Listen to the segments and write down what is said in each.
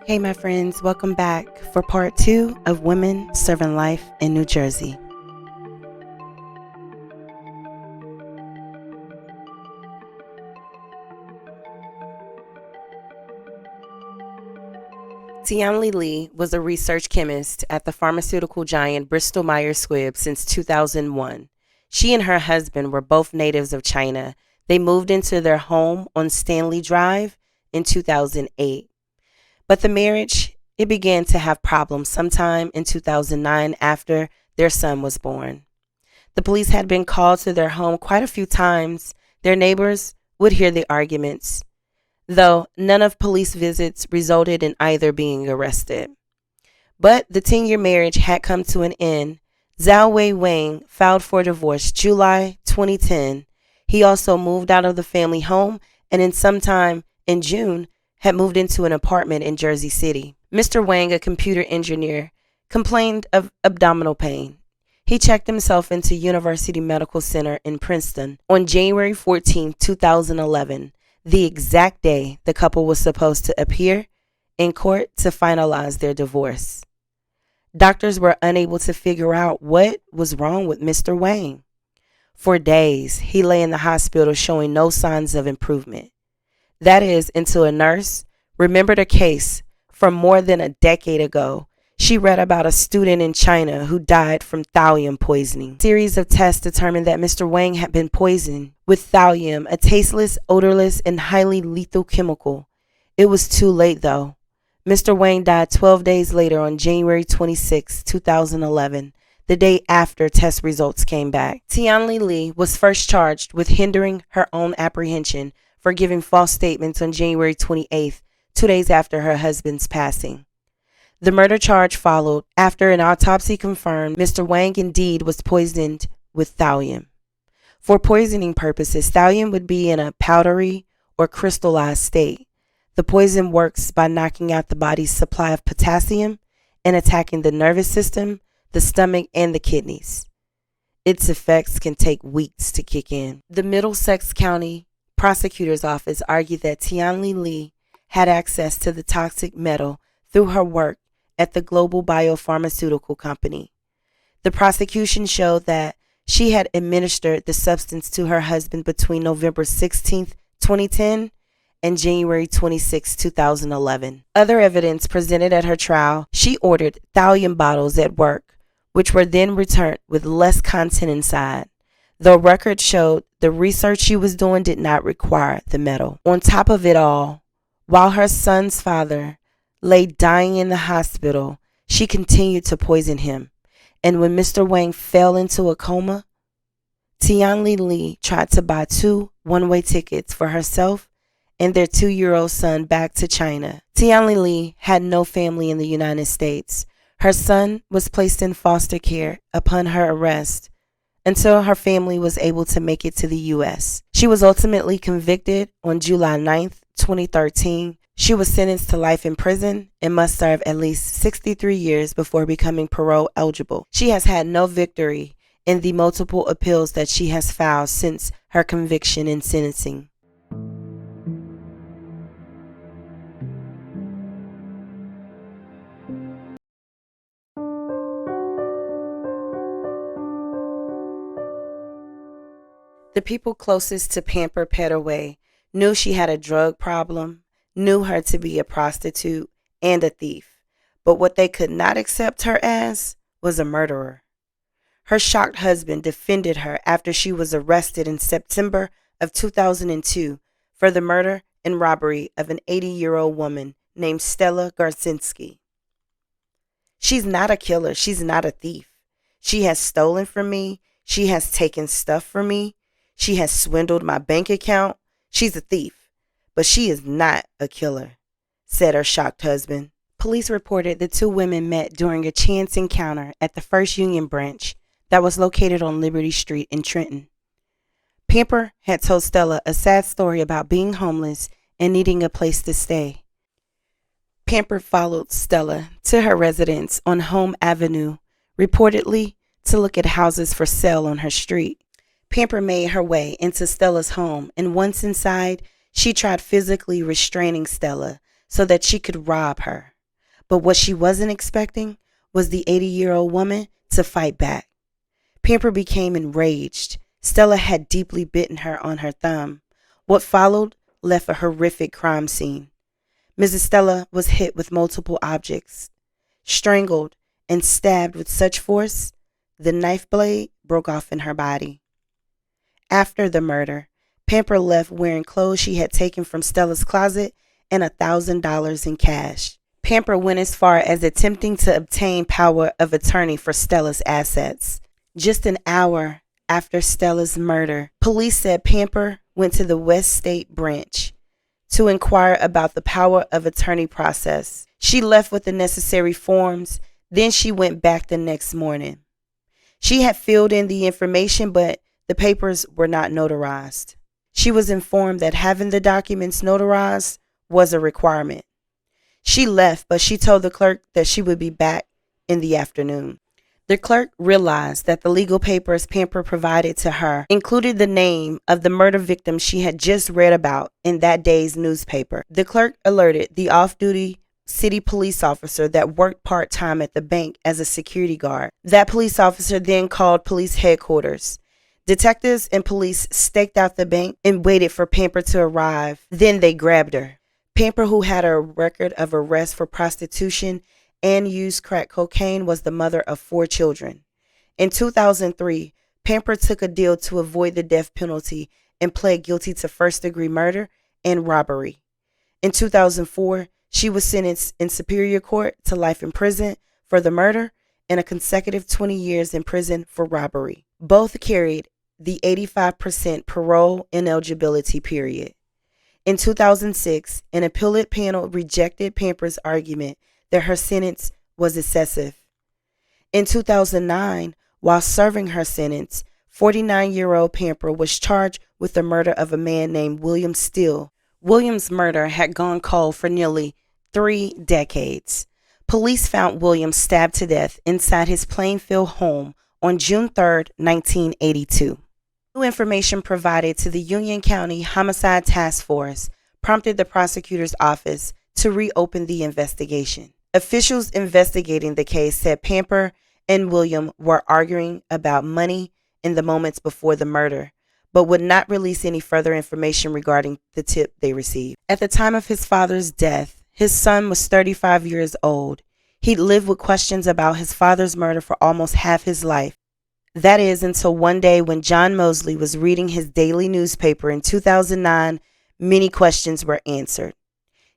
Hey, my friends, welcome back for part 2 of Women Serving Life in New Jersey. Tian Le Lee was a research chemist at the pharmaceutical giant Bristol Myers Squibb since 2001. She and her husband were both natives of China. They moved into their home on Stanley Drive in 2008. But the marriage, it began to have problems sometime in 2009 after their son was born. The police had been called to their home quite a few times. Their neighbors would hear the arguments, though none of police visits resulted in either being arrested. But the 10-year marriage had come to an end. Zhao Wei-Wang filed for divorce July 2010. He also moved out of the family home and in sometime in June had moved into an apartment in Jersey City. Mr. Wang, a computer engineer, complained of abdominal pain. He checked himself into University Medical Center in Princeton on January 14, 2011, the exact day the couple was supposed to appear in court to finalize their divorce. Doctors were unable to figure out what was wrong with Mr. Wang. For days, he lay in the hospital showing no signs of improvement. That is, until a nurse remembered a case from more than a decade ago. She read about a student in China who died from thallium poisoning. A series of tests determined that Mr. Wang had been poisoned with thallium, a tasteless, odorless, and highly lethal chemical. It was too late, though. Mr. Wang died 12 days later on January 26, 2011, the day after test results came back. Tian Le Lee was first charged with hindering her own apprehension for giving false statements on January 28th, 2 days after her husband's passing. The murder charge followed after an autopsy confirmed Mr. Wang indeed was poisoned with thallium. For poisoning purposes, thallium would be in a powdery or crystallized state. The poison works by knocking out the body's supply of potassium and attacking the nervous system, the stomach, and the kidneys. Its effects can take weeks to kick in. The Middlesex County Prosecutor's Office argued that Tian Le Lee had access to the toxic metal through her work at the global biopharmaceutical company. The prosecution showed that she had administered the substance to her husband between November 16, 2010 and January 26, 2011. Other evidence presented at her trial, she ordered thallium bottles at work, which were then returned with less content inside. The record showed the research she was doing did not require the metal. On top of it all, while her son's father lay dying in the hospital, she continued to poison him. And when Mr. Wang fell into a coma, Tian Le Lee tried to buy 2 one-way tickets for herself and their 2-year-old son back to China. Tian Le Lee had no family in the United States. Her son was placed in foster care upon her arrest until her family was able to make it to the U.S. She was ultimately convicted on July 9, 2013. She was sentenced to life in prison and must serve at least 63 years before becoming parole eligible. She has had no victory in the multiple appeals that she has filed since her conviction and sentencing. The people closest to Pamper Petaway knew she had a drug problem, knew her to be a prostitute and a thief, but what they could not accept her as was a murderer. Her shocked husband defended her after she was arrested in September of 2002 for the murder and robbery of an 80-year-old woman named Stella Garczynski. She's not a killer. She's not a thief. She has stolen from me. She has taken stuff from me. She has swindled my bank account. She's a thief, but she is not a killer, said her shocked husband. Police reported the 2 women met during a chance encounter at the First Union branch that was located on Liberty Street in Trenton. Pamper had told Stella a sad story about being homeless and needing a place to stay. Pamper followed Stella to her residence on Home Avenue, reportedly to look at houses for sale on her street. Pamper made her way into Stella's home, and once inside, she tried physically restraining Stella so that she could rob her. But what she wasn't expecting was the 80-year-old woman to fight back. Pamper became enraged. Stella had deeply bitten her on her thumb. What followed left a horrific crime scene. Mrs. Stella was hit with multiple objects, strangled, and stabbed with such force, the knife blade broke off in her body. After the murder, Pamper left wearing clothes she had taken from Stella's closet and $1,000 in cash. Pamper went as far as attempting to obtain power of attorney for Stella's assets. Just an hour after Stella's murder, police said Pamper went to the West State branch to inquire about the power of attorney process. She left with the necessary forms, then she went back the next morning. She had filled in the information, but the papers were not notarized. She was informed that having the documents notarized was a requirement. She left, but she told the clerk that she would be back in the afternoon. The clerk realized that the legal papers Pamper provided to her included the name of the murder victim she had just read about in that day's newspaper. The clerk alerted the off-duty city police officer that worked part-time at the bank as a security guard. That police officer then called police headquarters. Detectives and police staked out the bank and waited for Pamper to arrive. Then they grabbed her. Pamper, who had a record of arrest for prostitution and used crack cocaine, was the mother of 4 children. In 2003, Pamper took a deal to avoid the death penalty and pled guilty to first-degree murder and robbery. In 2004, she was sentenced in Superior Court to life in prison for the murder and a consecutive 20 years in prison for robbery. Both carried the 85% parole ineligibility period. In 2006, an appellate panel rejected Pamper's argument that her sentence was excessive. In 2009, while serving her sentence, 49-year-old Pamper was charged with the murder of a man named William Steele. William's murder had gone cold for nearly 3 decades. Police found William stabbed to death inside his Plainfield home on June 3, 1982. New information provided to the Union County Homicide Task Force prompted the prosecutor's office to reopen the investigation. Officials investigating the case said Pamper and William were arguing about money in the moments before the murder, but would not release any further information regarding the tip they received. At the time of his father's death, his son was 35 years old. He'd lived with questions about his father's murder for almost half his life. That is, until one day when John Mosley was reading his daily newspaper in 2009, many questions were answered.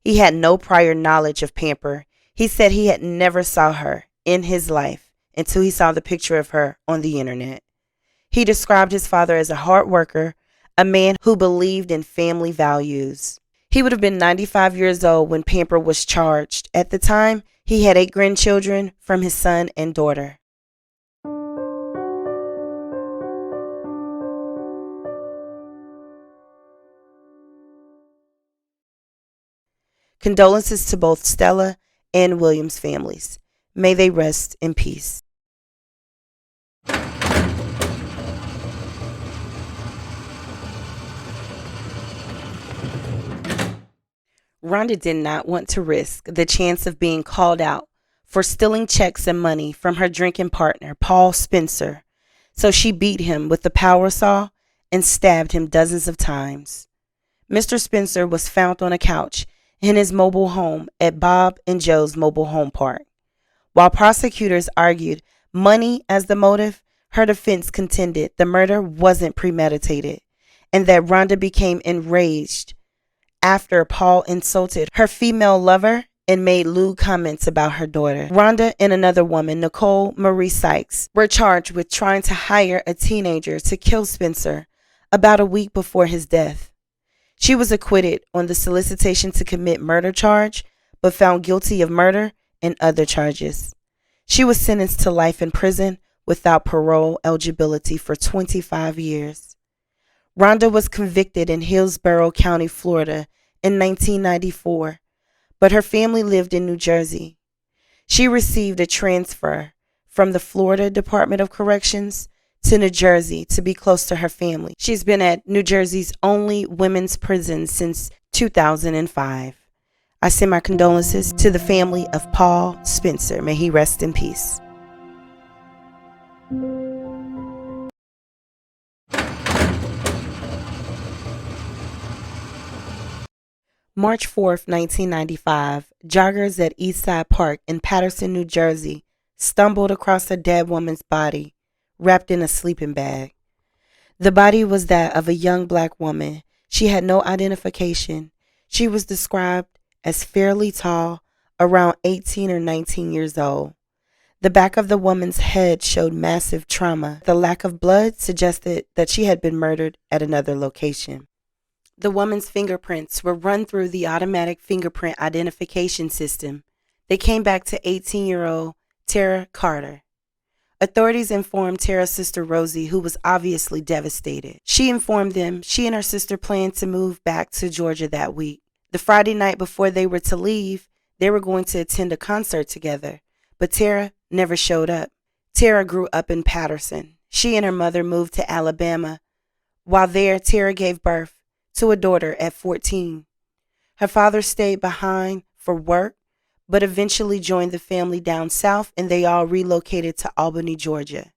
He had no prior knowledge of Pamper. He said he had never saw her in his life until he saw the picture of her on the internet. He described his father as a hard worker, a man who believed in family values. He would have been 95 years old when Pamper was charged. At the time, he had 8 grandchildren from his son and daughter. Condolences to both Stella and William's families. May they rest in peace. Ronda did not want to risk the chance of being called out for stealing checks and money from her drinking partner, Paul Spencer, so she beat him with the power saw and stabbed him dozens of times. Mr. Spencer was found on a couch in his mobile home at Bob and Joe's mobile home park. While prosecutors argued money as the motive, her defense contended the murder wasn't premeditated and that Ronda became enraged after Paul insulted her female lover and made lewd comments about her daughter. Ronda and another woman, Nicole Marie Sykes, were charged with trying to hire a teenager to kill Spencer about a week before his death. She was acquitted on the solicitation to commit murder charge, but found guilty of murder and other charges. She was sentenced to life in prison without parole eligibility for 25 years. Ronda was convicted in Hillsborough County, Florida in 1994, but her family lived in New Jersey. She received a transfer from the Florida Department of Corrections to New Jersey to be close to her family. She's been at New Jersey's only women's prison since 2005. I send my condolences to the family of Paul Spencer. May he rest in peace. March 4th, 1995, joggers at Eastside Park in Paterson, New Jersey, stumbled across a dead woman's body, wrapped in a sleeping bag. The body was that of a young black woman. She had no identification. She was described as fairly tall, around 18 or 19 years old. The back of the woman's head showed massive trauma. The lack of blood suggested that she had been murdered at another location. The woman's fingerprints were run through the automatic fingerprint identification system. They came back to 18-year-old Tara Carter. Authorities informed Tara's sister Rosie, who was obviously devastated. She informed them she and her sister planned to move back to Georgia that week. The Friday night before they were to leave, they were going to attend a concert together, but Tara never showed up. Tara grew up in Paterson. She and her mother moved to Alabama. While there, Tara gave birth to a daughter at 14. Her father stayed behind for work, but eventually joined the family down south, and they all relocated to Albany, Georgia.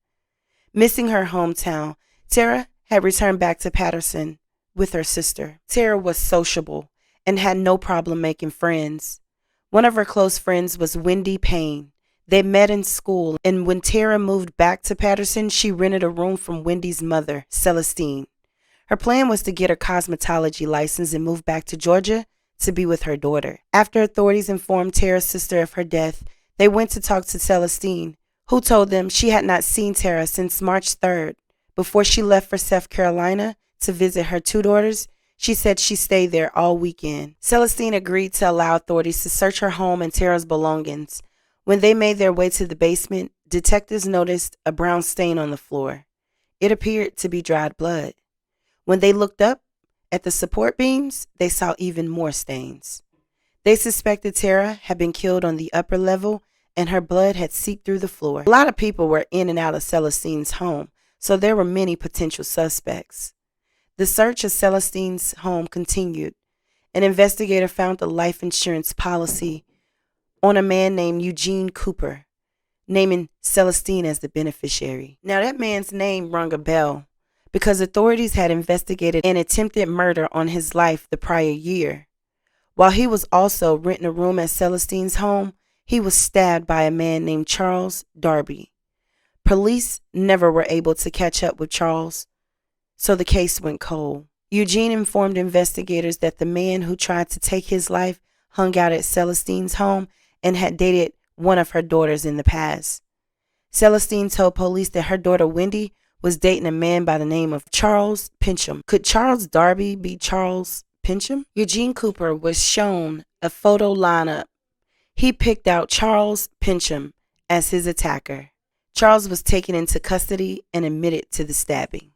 Missing her hometown, Tara had returned back to Paterson with her sister. Tara was sociable and had no problem making friends. One of her close friends was Wendy Payne. They met in school, and when Tara moved back to Paterson, she rented a room from Wendy's mother, Celestine. Her plan was to get her cosmetology license and move back to Georgia to be with her daughter. After authorities informed Tara's sister of her death, they went to talk to Celestine, who told them she had not seen Tara since March 3rd. Before she left for South Carolina to visit her two daughters, she said she stayed there all weekend. Celestine agreed to allow authorities to search her home and Tara's belongings. When they made their way to the basement, detectives noticed a brown stain on the floor. It appeared to be dried blood. When they looked up at the support beams, they saw even more stains. They suspected Tara had been killed on the upper level and her blood had seeped through the floor. A lot of people were in and out of Celestine's home, so there were many potential suspects. The search of Celestine's home continued. An investigator found a life insurance policy on a man named Eugene Cooper, naming Celestine as the beneficiary. Now that man's name rung a bell, because authorities had investigated an attempted murder on his life the prior year. While he was also renting a room at Celestine's home, he was stabbed by a man named Charles Darby. Police never were able to catch up with Charles, so the case went cold. Eugene informed investigators that the man who tried to take his life hung out at Celestine's home and had dated one of her daughters in the past. Celestine told police that her daughter Wendy was dating a man by the name of Charles Pincham. Could Charles Darby be Charles Pincham? Eugene Cooper was shown a photo lineup. He picked out Charles Pincham as his attacker. Charles was taken into custody and admitted to the stabbing.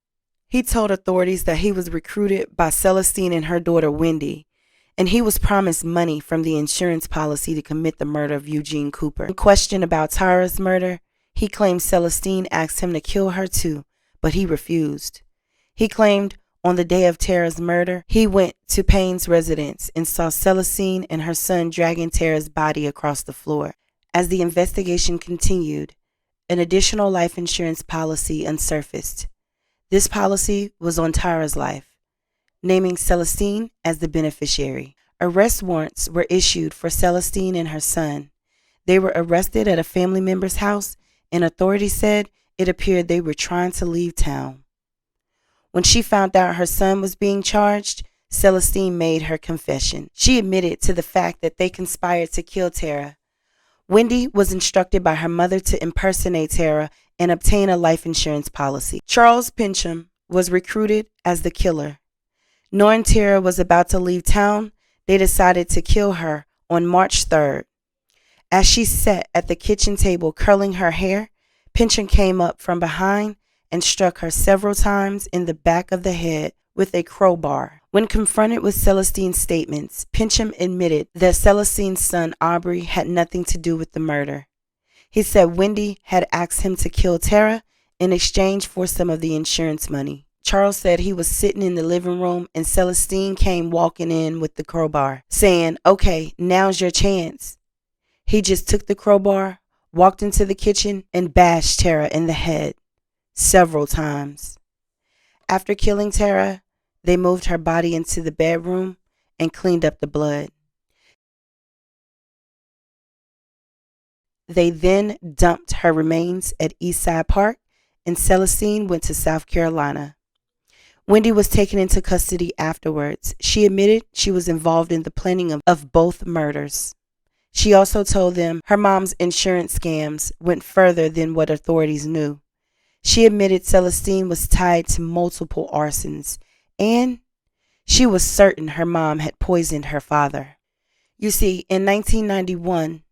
He told authorities that he was recruited by Celestine and her daughter Wendy, and he was promised money from the insurance policy to commit the murder of Eugene Cooper. When questioned about Tara's murder, he claimed Celestine asked him to kill her too, but he refused. He claimed on the day of Tara's murder, he went to Payne's residence and saw Celestine and her son dragging Tara's body across the floor. As the investigation continued, an additional life insurance policy unsurfaced. This policy was on Tara's life, naming Celestine as the beneficiary. Arrest warrants were issued for Celestine and her son. They were arrested at a family member's house, and authorities said it appeared they were trying to leave town. When she found out her son was being charged, Celestine made her confession. She admitted to the fact that they conspired to kill Tara. Wendy was instructed by her mother to impersonate Tara and obtain a life insurance policy. Charles Pincham was recruited as the killer. Knowing Tara was about to leave town, they decided to kill her on March 3rd. As she sat at the kitchen table curling her hair, Pincham came up from behind and struck her several times in the back of the head with a crowbar. When confronted with Celestine's statements, Pincham admitted that Celestine's son Aubrey had nothing to do with the murder. He said Wendy had asked him to kill Tara in exchange for some of the insurance money. Charles said he was sitting in the living room and Celestine came walking in with the crowbar, saying, "Okay, now's your chance." He just took the crowbar, walked into the kitchen, and bashed Tara in the head several times. After killing Tara, they moved her body into the bedroom and cleaned up the blood. They then dumped her remains at Eastside Park, and Celestine went to South Carolina. Wendy was taken into custody afterwards. She admitted she was involved in the planning of both murders. She also told them her mom's insurance scams went further than what authorities knew. She admitted Celestine was tied to multiple arsons, and she was certain her mom had poisoned her father. You see, in 1991,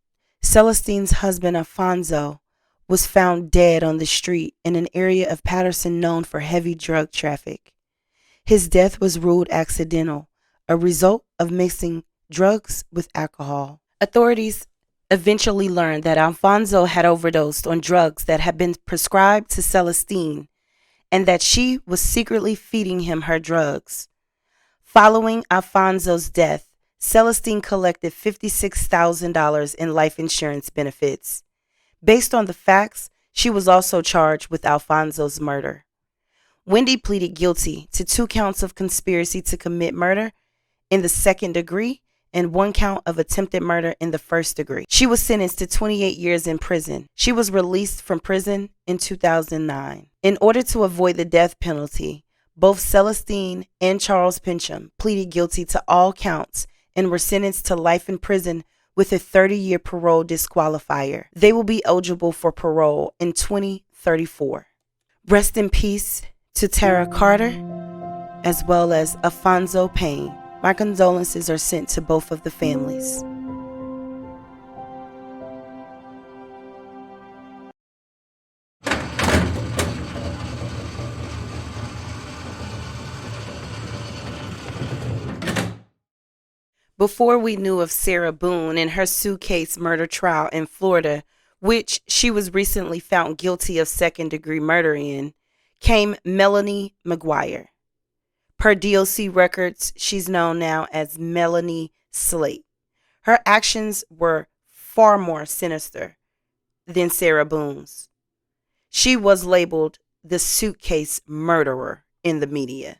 Celestine's husband Alfonso was found dead on the street in an area of Patterson known for heavy drug traffic. His death was ruled accidental, a result of mixing drugs with alcohol. Authorities eventually learned that Alfonso had overdosed on drugs that had been prescribed to Celestine and that she was secretly feeding him her drugs. Following Alfonso's death, Celestine collected $56,000 in life insurance benefits. Based on the facts, she was also charged with Alfonso's murder. Wendy pleaded guilty to 2 counts of conspiracy to commit murder in the second degree and 1 count of attempted murder in the first degree. She was sentenced to 28 years in prison. She was released from prison in 2009. In order to avoid the death penalty, both Celestine and Charles Pincham pleaded guilty to all counts and were sentenced to life in prison with a 30-year parole disqualifier. They will be eligible for parole in 2034. Rest in peace to Tara Carter, as well as Alfonso Payne. My condolences are sent to both of the families. Before we knew of Sarah Boone and her suitcase murder trial in Florida, which she was recently found guilty of second-degree murder in, came Melanie Maguire. Per DLC records, she's known now as Melanie Slate. Her actions were far more sinister than Sarah Boone's. She was labeled the suitcase murderer in the media.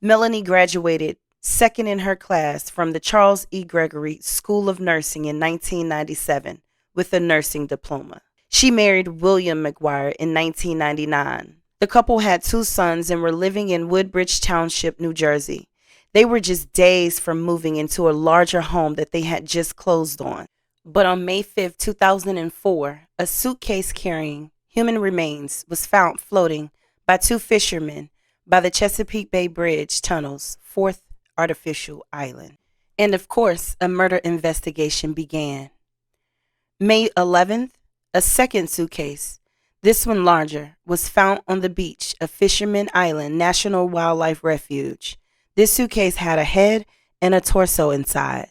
Melanie graduated second in her class from the Charles E. Gregory School of Nursing in 1997 with a nursing diploma. She married William Maguire in 1999. The couple had 2 sons and were living in Woodbridge Township, New Jersey. They were just days from moving into a larger home that they had just closed on. But on May 5, 2004, a suitcase carrying human remains was found floating by 2 fishermen by the Chesapeake Bay Bridge tunnels, 4th Artificial Island. And of course, a murder investigation began. May 11th, a second suitcase, this one larger, was found on the beach of Fisherman Island National Wildlife Refuge. This suitcase had a head and a torso inside.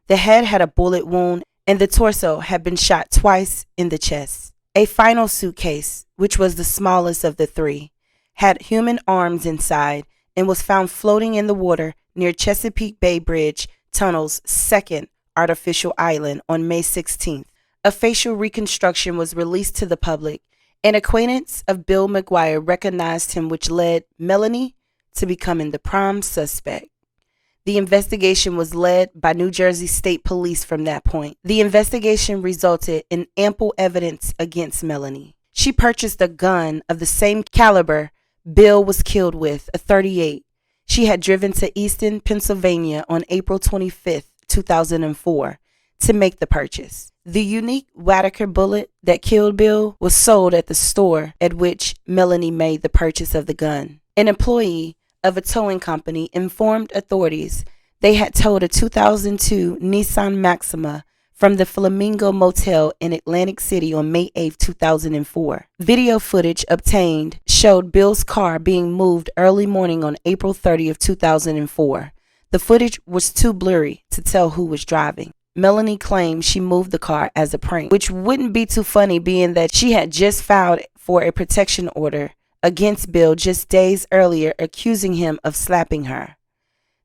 The head had a bullet wound and the torso had been shot twice in the chest. A final suitcase, which was the smallest of the 3, had human arms inside and was found floating in the water near Chesapeake Bay Bridge Tunnel's 2nd Artificial Island on May 16th. A facial reconstruction was released to the public. An acquaintance of Bill Maguire recognized him, which led Melanie to becoming the prime suspect. The investigation was led by New Jersey State Police from that point. The investigation resulted in ample evidence against Melanie. She purchased a gun of the same caliber Bill was killed with, a .38. She had driven to Easton, Pennsylvania on April 25th, 2004 to make the purchase. The unique Whitaker bullet that killed Bill was sold at the store at which Melanie made the purchase of the gun. An employee of a towing company informed authorities they had towed a 2002 Nissan Maxima from the Flamingo Motel in Atlantic City on May 8, 2004. Video footage obtained showed Bill's car being moved early morning on April 30, 2004. The footage was too blurry to tell who was driving. Melanie claimed she moved the car as a prank, which wouldn't be too funny being that she had just filed for a protection order against Bill just days earlier, accusing him of slapping her.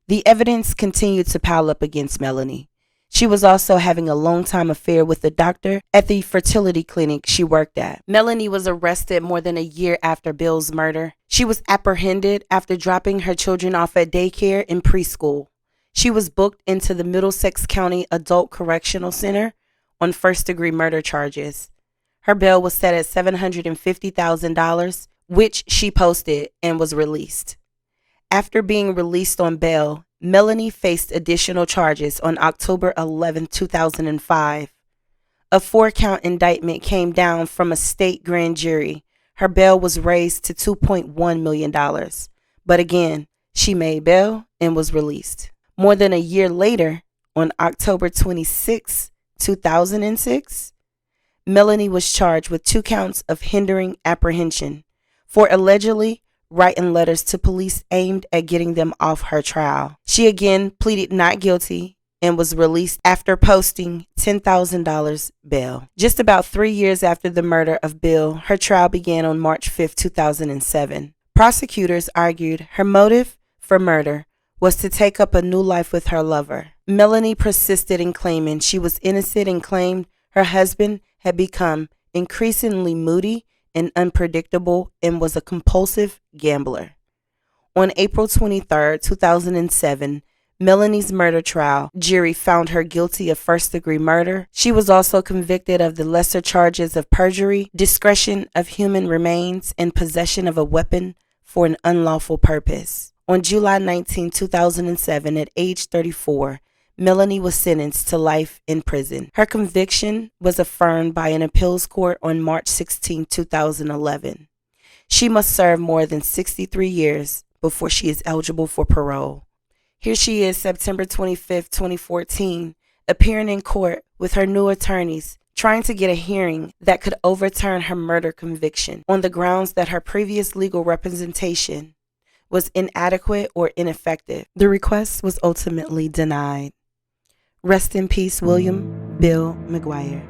The evidence continued to pile up against Melanie. She was also having a long-time affair with the doctor at the fertility clinic she worked at. Melanie was arrested more than a year after Bill's murder. She was apprehended after dropping her children off at daycare and preschool. She was booked into the Middlesex County Adult Correctional Center on first-degree murder charges. Her bail was set at $750,000, which she posted and was released. After being released on bail, Melanie faced additional charges on October 11, 2005. A 4-count indictment came down from a state grand jury. Her bail was raised to $2.1 million. But again, she made bail and was released. More than a year later, on October 26, 2006, Melanie was charged with 2 counts of hindering apprehension for allegedly writing letters to police aimed at getting them off her trial. She again pleaded not guilty and was released after posting $10,000 bail. Just about 3 years after the murder of Bill, her trial began on March 5, 2007. Prosecutors argued her motive for murder was to take up a new life with her lover. Melanie persisted in claiming she was innocent and claimed her husband had become increasingly moody and unpredictable and was a compulsive gambler. On April 23, 2007, Melanie's murder trial jury found her guilty of first-degree murder. She was also convicted of the lesser charges of perjury, discretion of human remains, and possession of a weapon for an unlawful purpose. On July 19, 2007, at age 34, Melanie was sentenced to life in prison. Her conviction was affirmed by an appeals court on March 16, 2011. She must serve more than 63 years before she is eligible for parole. Here she is, September 25, 2014, appearing in court with her new attorneys, trying to get a hearing that could overturn her murder conviction on the grounds that her previous legal representation was inadequate or ineffective. The request was ultimately denied. Rest in peace, William Bill Maguire.